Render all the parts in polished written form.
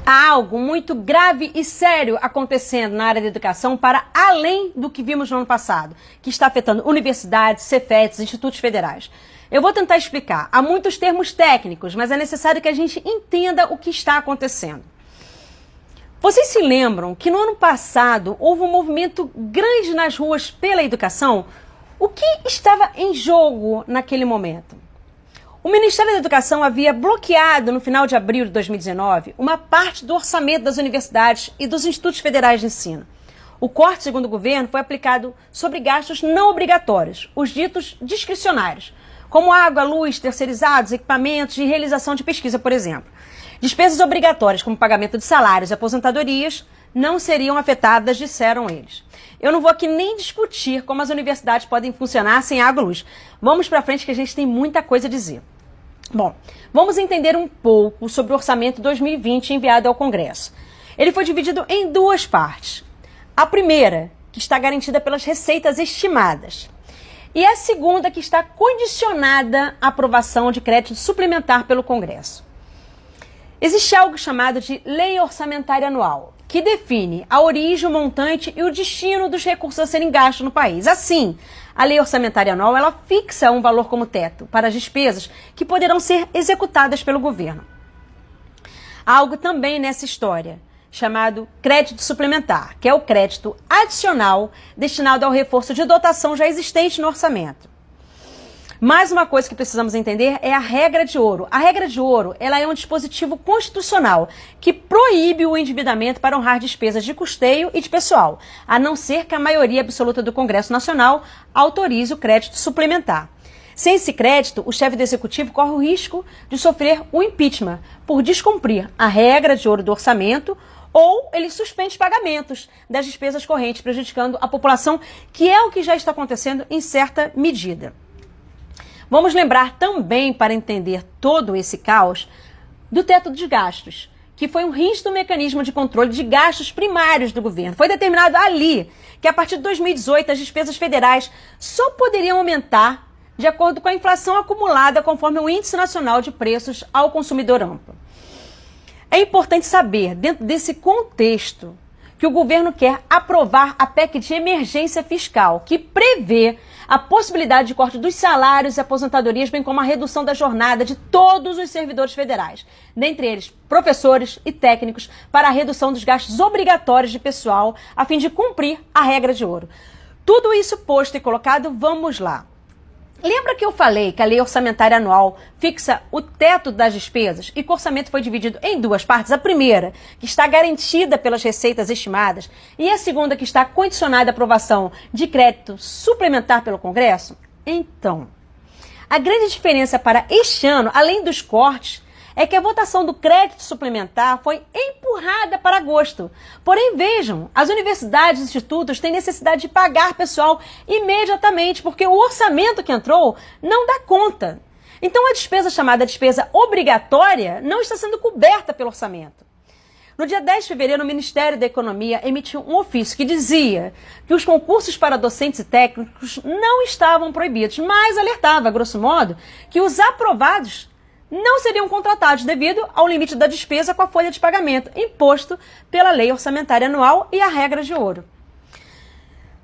Há algo muito grave e sério acontecendo na área da educação para além do que vimos no ano passado, que está afetando universidades, Cefetes, institutos federais. Eu vou tentar explicar. Há muitos termos técnicos, mas é necessário que a gente entenda o que está acontecendo. Vocês se lembram que no ano passado houve um movimento grande nas ruas pela educação? O que estava em jogo naquele momento? O Ministério da Educação havia bloqueado, no final de abril de 2019, uma parte do orçamento das universidades e dos institutos federais de ensino. O corte, segundo o governo, foi aplicado sobre gastos não obrigatórios, os ditos discricionários, como água, luz, terceirizados, equipamentos e realização de pesquisa, por exemplo. Despesas obrigatórias, como pagamento de salários e aposentadorias, não seriam afetadas, disseram eles. Eu não vou aqui nem discutir como as universidades podem funcionar sem água e luz. Vamos para frente que a gente tem muita coisa a dizer. Bom, vamos entender um pouco sobre o orçamento 2020 enviado ao Congresso. Ele foi dividido em duas partes. A primeira, que está garantida pelas receitas estimadas. E a segunda, que está condicionada à aprovação de crédito suplementar pelo Congresso. Existe algo chamado de Lei Orçamentária Anual, que define a origem, o montante e o destino dos recursos a serem gastos no país. Assim, a Lei Orçamentária Anual ela fixa um valor como teto para as despesas que poderão ser executadas pelo governo. Há algo também nessa história chamado crédito suplementar, que é o crédito adicional destinado ao reforço de dotação já existente no orçamento. Mais uma coisa que precisamos entender é a regra de ouro. A regra de ouro ela é um dispositivo constitucional que proíbe o endividamento para honrar despesas de custeio e de pessoal, a não ser que a maioria absoluta do Congresso Nacional autorize o crédito suplementar. Sem esse crédito, o chefe do executivo corre o risco de sofrer o impeachment por descumprir a regra de ouro do orçamento ou ele suspende pagamentos das despesas correntes, prejudicando a população, que é o que já está acontecendo em certa medida. Vamos lembrar também, para entender todo esse caos, do teto de gastos, que foi um rígido mecanismo de controle de gastos primários do governo. Foi determinado ali que a partir de 2018 as despesas federais só poderiam aumentar de acordo com a inflação acumulada conforme o Índice Nacional de Preços ao Consumidor Amplo. É importante saber, dentro desse contexto, que o governo quer aprovar a PEC de emergência fiscal, que prevê a possibilidade de corte dos salários e aposentadorias, bem como a redução da jornada de todos os servidores federais, dentre eles professores e técnicos, para a redução dos gastos obrigatórios de pessoal, a fim de cumprir a regra de ouro. Tudo isso posto e colocado, vamos lá. Lembra que eu falei que a Lei Orçamentária Anual fixa o teto das despesas e que o orçamento foi dividido em duas partes? A primeira, que está garantida pelas receitas estimadas, e a segunda, que está condicionada à aprovação de crédito suplementar pelo Congresso? Então, a grande diferença para este ano, além dos cortes, é que a votação do crédito suplementar foi empurrada para agosto. Porém, vejam, as universidades e institutos têm necessidade de pagar pessoal imediatamente, porque o orçamento que entrou não dá conta. Então, a despesa chamada despesa obrigatória não está sendo coberta pelo orçamento. No dia 10 de fevereiro, o Ministério da Economia emitiu um ofício que dizia que os concursos para docentes e técnicos não estavam proibidos, mas alertava, grosso modo, que os aprovados não seriam contratados devido ao limite da despesa com a folha de pagamento imposto pela Lei Orçamentária Anual e a regra de ouro.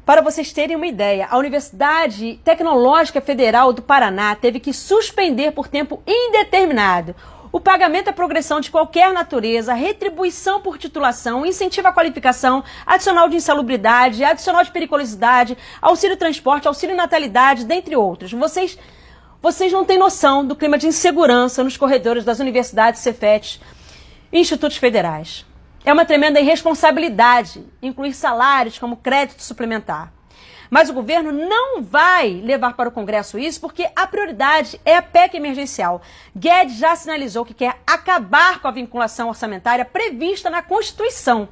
Para vocês terem uma ideia, a Universidade Tecnológica Federal do Paraná teve que suspender por tempo indeterminado o pagamento à progressão de qualquer natureza, retribuição por titulação, incentivo à qualificação, adicional de insalubridade, adicional de periculosidade, auxílio transporte, auxílio natalidade, dentre outros. Vocês não têm noção do clima de insegurança nos corredores das universidades, Cefetes e institutos federais. É uma tremenda irresponsabilidade incluir salários como crédito suplementar. Mas o governo não vai levar para o Congresso isso porque a prioridade é a PEC emergencial. Guedes já sinalizou que quer acabar com a vinculação orçamentária prevista na Constituição.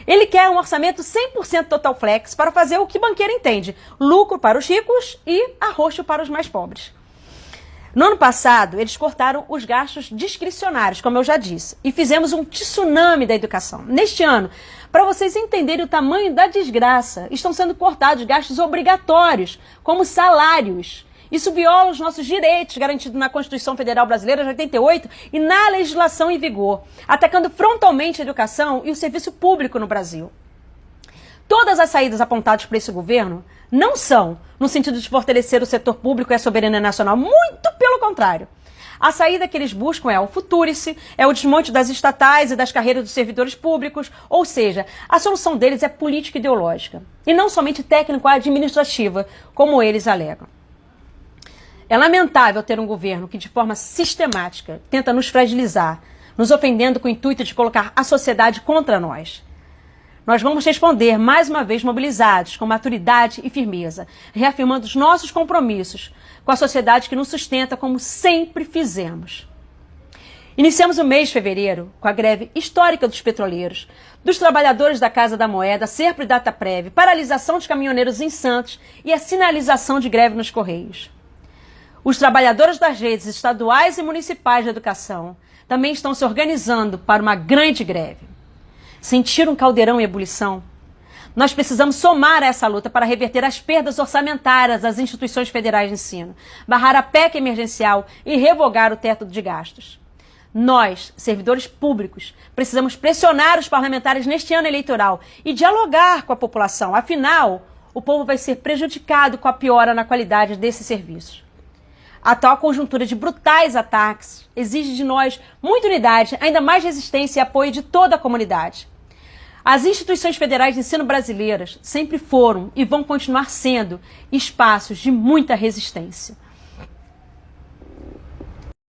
Ele quer um orçamento 100% total flex para fazer o que banqueiro entende: lucro para os ricos e arroxo para os mais pobres. No ano passado, eles cortaram os gastos discricionários, como eu já disse, e fizemos um tsunami da educação. Neste ano, para vocês entenderem o tamanho da desgraça, estão sendo cortados gastos obrigatórios, como salários Isso viola os nossos direitos garantidos na Constituição Federal Brasileira de 88 e na legislação em vigor, atacando frontalmente a educação e o serviço público no Brasil. Todas as saídas apontadas por esse governo não são no sentido de fortalecer o setor público e a soberania nacional, muito pelo contrário. A saída que eles buscam é o futurice, é o desmonte das estatais e das carreiras dos servidores públicos, ou seja, a solução deles é política ideológica, e não somente técnico-administrativa, como eles alegam. É lamentável ter um governo que, de forma sistemática, tenta nos fragilizar, nos ofendendo com o intuito de colocar a sociedade contra nós. Nós vamos responder, mais uma vez, mobilizados, com maturidade e firmeza, reafirmando os nossos compromissos com a sociedade que nos sustenta, como sempre fizemos. Iniciamos o mês de fevereiro com a greve histórica dos petroleiros, dos trabalhadores da Casa da Moeda, Serpro e Dataprev, paralisação de caminhoneiros em Santos e a sinalização de greve nos Correios. Os trabalhadores das redes estaduais e municipais de educação também estão se organizando para uma grande greve. Sentir um caldeirão em ebulição? Nós precisamos somar a essa luta para reverter as perdas orçamentárias das instituições federais de ensino, barrar a PEC emergencial e revogar o teto de gastos. Nós, servidores públicos, precisamos pressionar os parlamentares neste ano eleitoral e dialogar com a população. Afinal, o povo vai ser prejudicado com a piora na qualidade desses serviços. A atual conjuntura de brutais ataques exige de nós muita unidade, ainda mais resistência e apoio de toda a comunidade. As instituições federais de ensino brasileiras sempre foram e vão continuar sendo espaços de muita resistência.